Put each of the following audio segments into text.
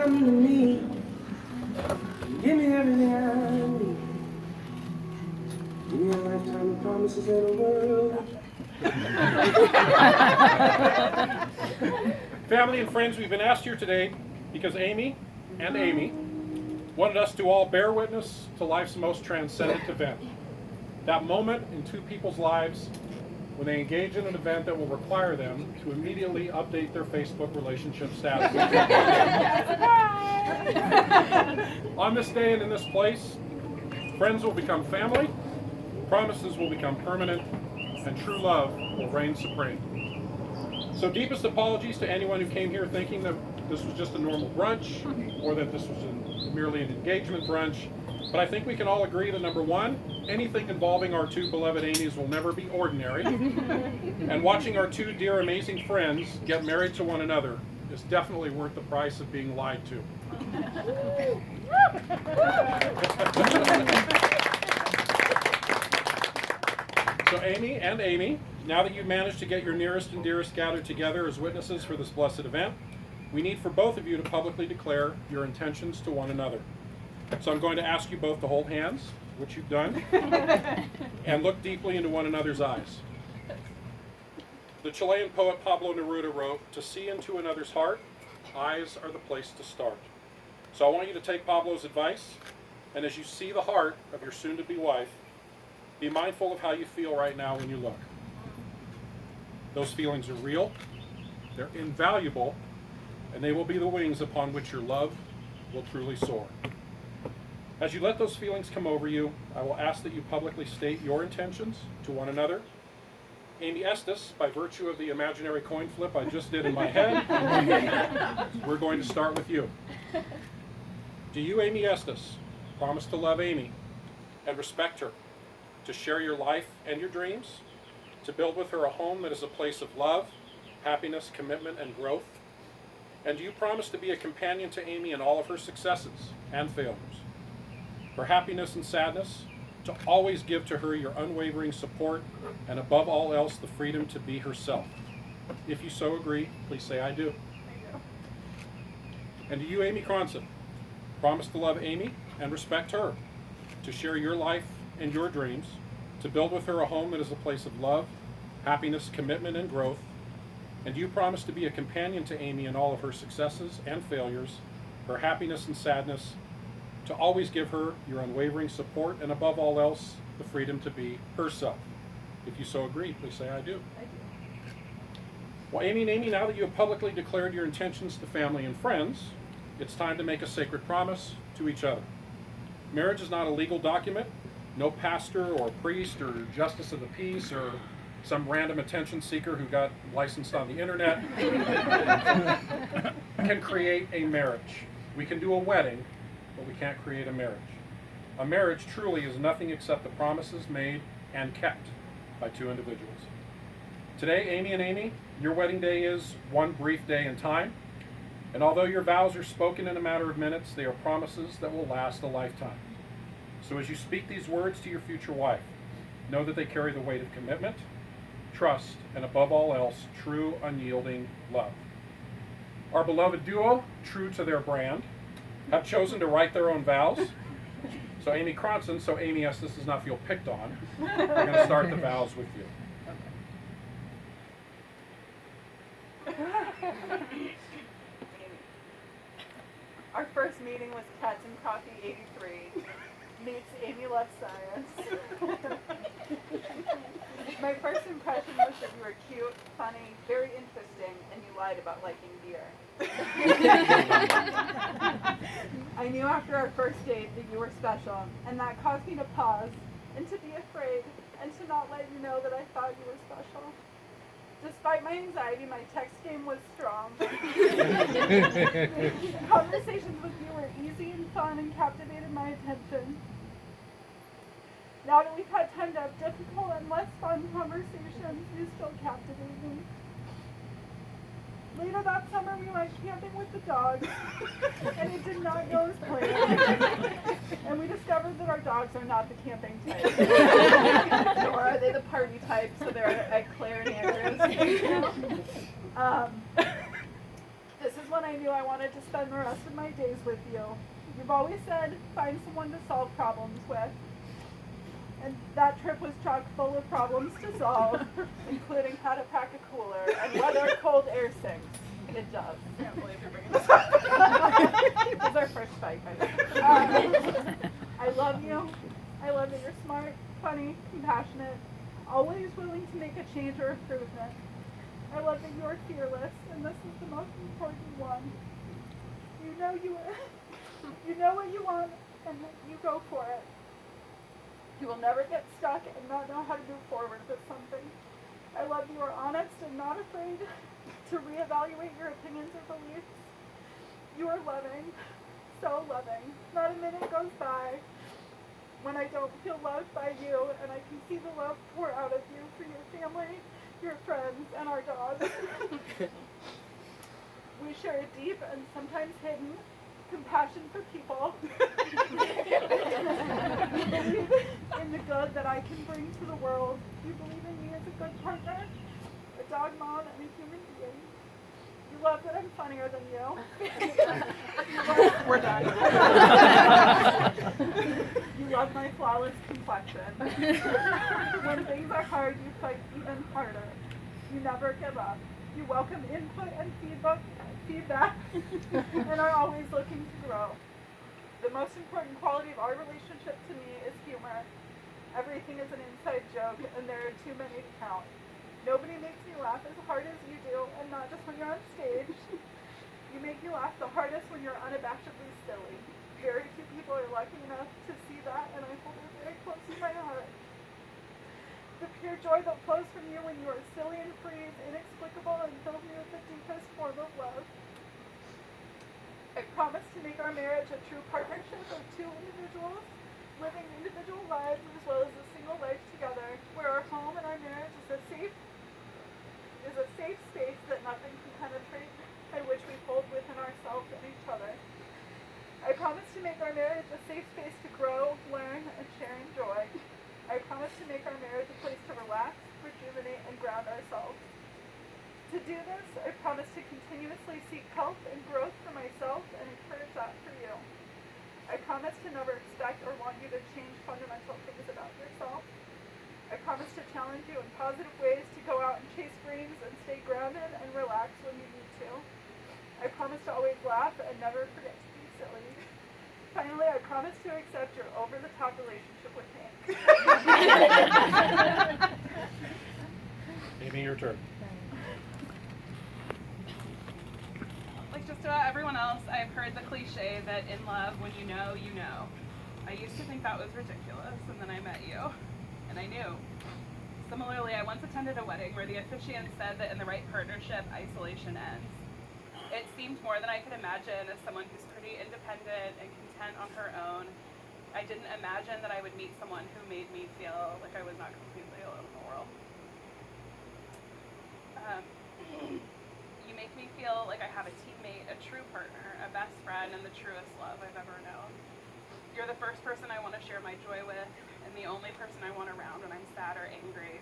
come to me, give me everything I need. Give me a lifetime of promises and a world. Family and friends, we've been asked here today because Amy and Amy wanted us to all bear witness to life's most transcendent event. That moment in two people's lives when they engage in an event that will require them to immediately update their Facebook relationship status. On this day and in this place, friends will become family, promises will become permanent, and true love will reign supreme. So deepest apologies to anyone who came here thinking that this was just a normal brunch or that this was merely an engagement brunch. But I think we can all agree that number one, anything involving our two beloved Amy's will never be ordinary. And watching our two dear amazing friends get married to one another is definitely worth the price of being lied to. So Amy and Amy, now that you've managed to get your nearest and dearest gathered together as witnesses for this blessed event, we need for both of you to publicly declare your intentions to one another. So I'm going to ask you both to hold hands, which you've done, and look deeply into one another's eyes. The Chilean poet Pablo Neruda wrote, "To see into another's heart, eyes are the place to start." So I want you to take Pablo's advice, and as you see the heart of your soon-to-be wife, be mindful of how you feel right now when you look. Those feelings are real, they're invaluable, and they will be the wings upon which your love will truly soar. As you let those feelings come over you, I will ask that you publicly state your intentions to one another. Amy Estes, by virtue of the imaginary coin flip I just did in my head, we're going to start with you. Do you, Amy Estes, promise to love Amy and respect her, to share your life and your dreams, to build with her a home that is a place of love, happiness, commitment, and growth? And do you promise to be a companion to Amy in all of her successes and failures? Her happiness and sadness, to always give to her your unwavering support, and above all else, the freedom to be herself. If you so agree, please say, "I do." And do you, Amy Cronson, promise to love Amy and respect her, to share your life and your dreams, to build with her a home that is a place of love, happiness, commitment, and growth? And do you promise to be a companion to Amy in all of her successes and failures, her happiness and sadness, to always give her your unwavering support, and above all else, the freedom to be herself? If you so agree, please say, "I do." I do. Well, Amy and Amy, now that you have publicly declared your intentions to family and friends, it's time to make a sacred promise to each other. Marriage is not a legal document. No pastor or priest or justice of the peace or some random attention seeker who got licensed on the internet can create a marriage. We can do a wedding, but we can't create a marriage. A marriage truly is nothing except the promises made and kept by two individuals. Today, Amy and Amy, your wedding day is one brief day in time, and although your vows are spoken in a matter of minutes, they are promises that will last a lifetime. So as you speak these words to your future wife, know that they carry the weight of commitment, trust, and above all else, true, unyielding love. Our beloved duo, true to their brand, have chosen to write their own vows. So Amy Cronson, so Amy Estes does not feel picked on, we're going to start the vows with you. Our first meeting was Cats and Coffee 83. Meets Amy Loves Science. My first impression was that you were cute, funny, very interesting, and you lied about liking beer. I knew after our first date that you were special, and that caused me to pause and to be afraid and to not let you know that I thought you were special. Despite my anxiety, my text game was strong. Conversations with you were easy and fun and captivated my attention. Now that we've had time to have difficult and less fun conversations, you still captivate me. Later that summer, we went camping with the dogs, and it did not go as planned. And we discovered that our dogs are not the camping type. Nor are they the party type, so they're at Claire and Andrews. This is when I I knew I wanted to spend the rest of my days with you. You've always said, find someone to solve problems with. And that trip was chock full of problems to solve, including how to pack a cooler and whether cold air sinks. It does. I can't believe you're bringing this up. It was our first fight, guys. I love you. I love that you're smart, funny, compassionate, always willing to make a change or improvement. I love that you are fearless, and this is the most important one. You know what you want, and you go for it. You will never get stuck and not know how to move forward with something. I love you are honest and not afraid to reevaluate your opinions or beliefs. You are loving, so loving. Not a minute goes by when I don't feel loved by you, and I can see the love pour out of you for your family, your friends, and our dogs. We share a deep and sometimes hidden compassion for people. You believe in the good that I can bring to the world. You believe in me as a good partner, a dog mom, and a human being. You love that I'm funnier than you. We're done. You love my flawless complexion. When things are hard, you fight even harder. You never give up. You welcome input and feedback and are always looking to grow. The most important quality of our relationship to me is humor. Everything is an inside joke, and there are too many to count. Nobody makes me laugh as hard as you do, and not just when you're on stage. You make me laugh the hardest when you're unabashedly silly. Very few people are lucky enough to see that, and I hold it very close to my heart. The pure joy that flows from you when you are silly and free is inexplicable and fills me with the deepest form of love. I promise to make our marriage a true partnership of two individuals living individual lives as well as a single life together, where our home and our marriage is a safe space that nothing can penetrate, and which we hold within ourselves and each other. I promise to make our marriage a safe space to grow, learn, and share in joy. I promise to make our marriage a place to relax, rejuvenate, and ground ourselves. To do this, I promise to continuously seek help and growth for myself and encourage that for you. I promise to never expect or want you to change fundamental things about yourself. I promise to challenge you in positive ways to go out and chase dreams and stay grounded and relax when you need to. I promise to always laugh and never forget to be silly. Finally, I promise to accept your over-the-top relationship with Hank. Amy, your turn. Like just about everyone else, I've heard the cliche that in love, when you know, you know. I used to think that was ridiculous, and then I met you, and I knew. Similarly, I once attended a wedding where the officiant said that in the right partnership, isolation ends. It seemed more than I could imagine as someone who's pretty independent and content on her own. I didn't imagine that I would meet someone who made me feel like I was not completely alone in the world. You make me feel like I have a teammate, a true partner, a best friend, and the truest love I've ever known. You're the first person I want to share my joy with, and the only person I want around when I'm sad or angry.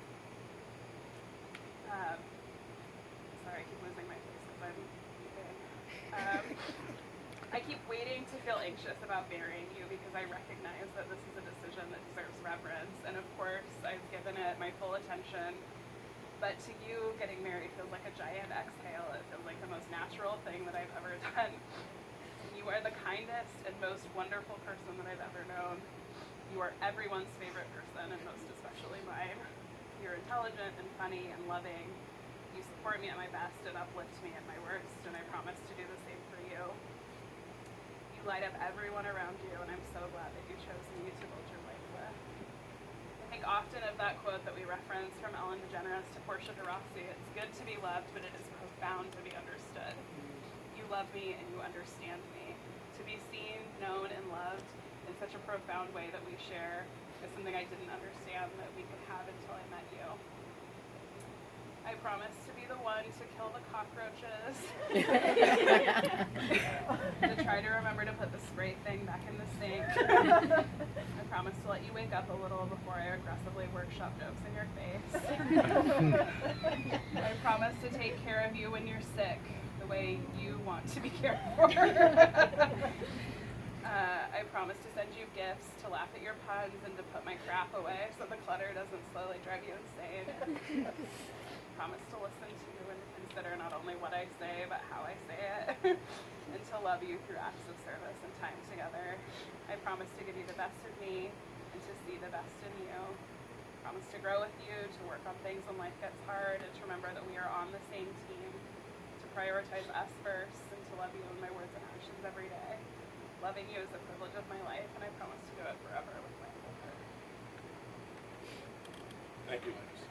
Sorry, I keep losing my place as I'm eating. I keep waiting to feel anxious about marrying you because I recognize that this is a decision that deserves reverence, and of course, I've given it my full attention. But to you, getting married feels like a giant exhale. It feels like the most natural thing that I've ever done. You are the kindest and most wonderful person that I've ever known. You are everyone's favorite person, and most especially mine. You're intelligent and funny and loving. You support me at my best and uplift me at my worst, and I promise to do the same for you. You light up everyone around you, and I'm so glad that you chose me to build your life with. I think often of that quote that we reference from Ellen DeGeneres to Portia de Rossi, it's good to be loved, but it is profound to be understood. You love me and you understand me. To be seen, known, and loved in such a profound way that we share is something I didn't understand that we could have until I met you. I promise to be the one to kill the cockroaches. To try to remember to put the spray thing back in the sink. I promise to let you wake up a little before I aggressively workshop jokes in your face. I promise to take care of you when you're sick, the way you want to be cared for. I promise to send you gifts, to laugh at your puns, and to put my crap away so the clutter doesn't slowly drive you insane. Promise to listen to you and consider not only what I say, but how I say it, and to love you through acts of service and time together. I promise to give you the best of me and to see the best in you. Promise to grow with you, to work on things when life gets hard, and to remember that we are on the same team, to prioritize us first, and to love you in my words and actions every day. Loving you is a privilege of my life, and I promise to do it forever with my whole heart. Thank you, ladies.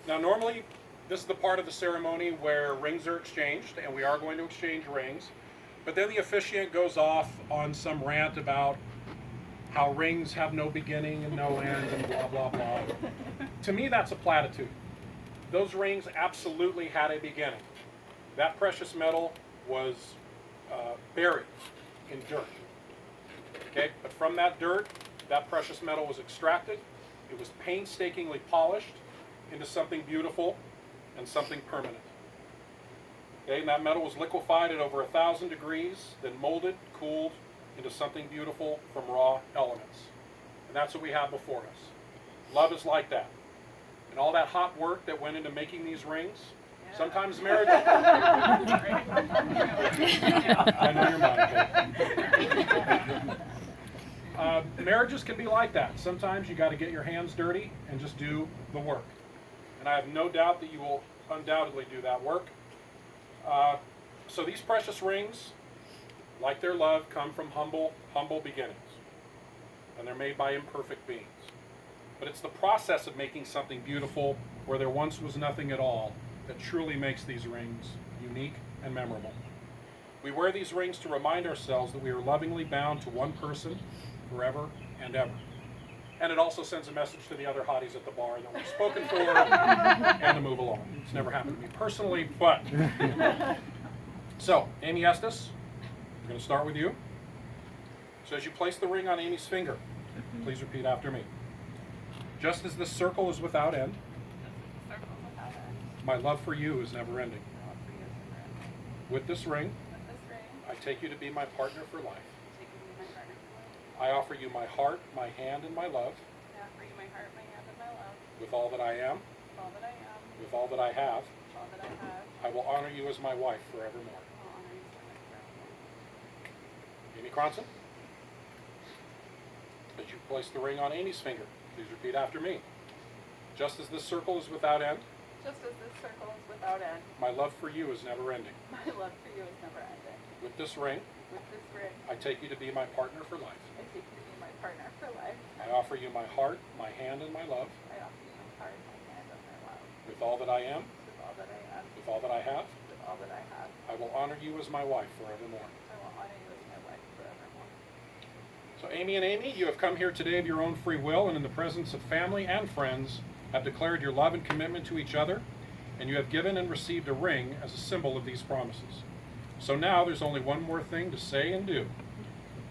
Now, normally, this is the part of the ceremony where rings are exchanged, and we are going to exchange rings. But then the officiant goes off on some rant about how rings have no beginning and no end and blah, blah, blah. To me, that's a platitude. Those rings absolutely had a beginning. That precious metal was buried in dirt. Okay, but from that dirt, that precious metal was extracted. It was painstakingly polished into something beautiful and something permanent. Okay, and that metal was liquefied at over 1,000 degrees, then molded, cooled into something beautiful from raw elements. And that's what we have before us. Love is like that. And all that hot work that went into making these rings, sometimes marriage... I know your mind, Kate. Marriages can be like that. Sometimes you got to get your hands dirty and just do the work. And I have no doubt that you will undoubtedly do that work. So these precious rings, like their love, come from humble beginnings. And they're made by imperfect beings. But it's the process of making something beautiful where there once was nothing at all that truly makes these rings unique and memorable. We wear these rings to remind ourselves that we are lovingly bound to one person forever and ever. And it also sends a message to the other hotties at the bar that we've spoken for and to move along. It's never happened to me personally, but... So, Amy Estes, we're going to start with you. So as you place the ring on Amy's finger, please repeat after me. Just as this circle is without end, my love for you is never ending. With this ring, I take you to be my partner for life. I offer you my heart, my hand, and my love. I offer you my heart, my hand, and my love. With all that I am. With all that I am. With all that I have. With all that I have. I will honor you as my wife forevermore. I'll honor you forevermore. Amy Cronson. As you place the ring on Amy's finger, please repeat after me. Just as this circle is without end. Just as this circle is without end. My love for you is never ending. My love for you is never ending. With this ring. With this ring. I take you to be my partner for life. I take you to be my partner for life. I offer you my heart, my hand, and my love. I offer you my heart, my hand, and my love. With all that I am. With all that I am. With all that I have. With all that I have. I will honor you as my wife forevermore. I will honor you as my wife forevermore. So Amy and Amy, you have come here today of your own free will and in the presence of family and friends have declared your love and commitment to each other, and you have given and received a ring as a symbol of these promises. So now there's only one more thing to say and do.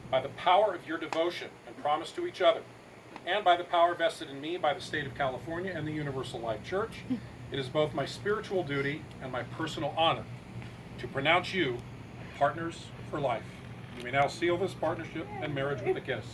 By the power of your devotion and promise to each other, and by the power vested in me by the state of California and the Universal Life Church, it is both my spiritual duty and my personal honor to pronounce you partners for life. You may now seal this partnership and marriage with a kiss.